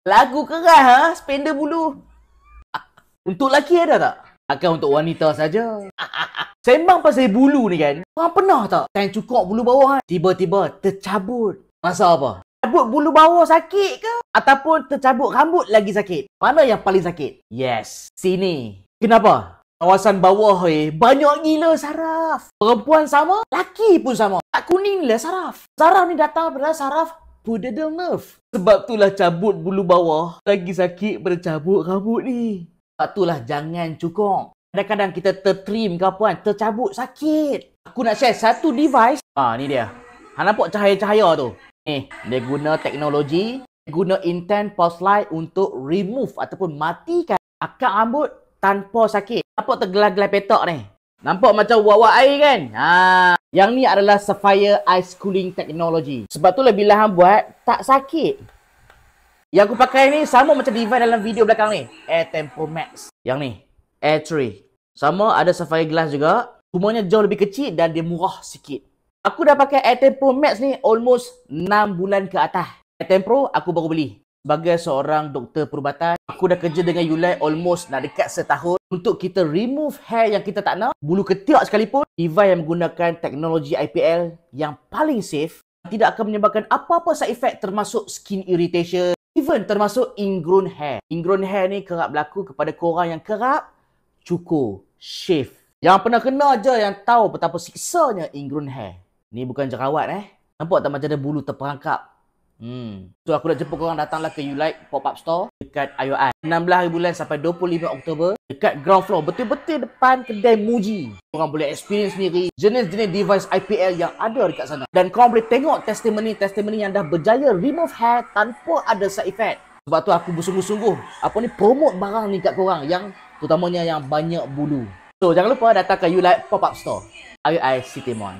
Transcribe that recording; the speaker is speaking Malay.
Lagu keras ha, spender bulu. Untuk lelaki ada tak? Takkan untuk wanita saja. Sembang pasal bulu ni kan. Korang pernah tak time cukur bulu bawah kan? Tiba-tiba tercabut. Masa apa? Cabut bulu bawah sakit ke? Ataupun tercabut rambut lagi sakit? Mana yang paling sakit? Yes, sini. Kenapa? Kawasan bawah banyak gila saraf. Perempuan sama, laki pun sama. Tak kuning lah saraf. Saraf ni datang pada saraf pudendal nerve. Sebab itulah cabut bulu bawah lagi sakit pada cabut rambut ni. Sebab itulah jangan cukur. Kadang-kadang kita tertrim ke apa kan, tercabut sakit. Aku nak share satu device. Ni dia. Hang nampak cahaya-cahaya tu? Dia guna teknologi, guna intense pulse light untuk remove ataupun matikan akar rambut tanpa sakit. Nampak tergelap-gelap petak ni? Nampak macam wak-wak air kan? Yang ni adalah Sapphire Ice Cooling Technology. Sebab tu lah bila hang buat, tak sakit. Yang aku pakai ni sama macam device dalam video belakang ni. Air Tempo Max. Yang ni, Air 3. Sama ada Sapphire Glass juga. Cumanya jauh lebih kecil dan dia murah sikit. Aku dah pakai Air Tempo Max ni almost 6 bulan ke atas. Air Tempo aku baru beli. Sebagai seorang doktor perubatan, aku dah kerja dengan Yulai almost nak dekat setahun untuk kita remove hair yang kita tak nak, bulu ketiak sekalipun. Device yang menggunakan teknologi IPL yang paling safe, tidak akan menyebabkan apa-apa side effect termasuk skin irritation, even termasuk ingrown hair. Ingrown hair ni kerap berlaku kepada korang yang kerap cukur, shave. Yang pernah kena je yang tahu betapa siksanya ingrown hair. Ni bukan jerawat Nampak tak macam ada bulu terperangkap? So aku nak jemput korang datanglah ke Ulike Pop-Up Store dekat IOI 16 hari bulan sampai 25 Oktober dekat ground floor, betul-betul depan kedai Muji. Korang boleh experience sendiri jenis-jenis device IPL yang ada dekat sana. Dan korang boleh tengok testimoni yang dah berjaya remove hair tanpa ada side effect. Sebab tu aku bersungguh-sungguh promote barang ni kat korang yang terutamanya yang banyak bulu. So jangan lupa datang ke Ulike Pop-Up Store IOI City Mall.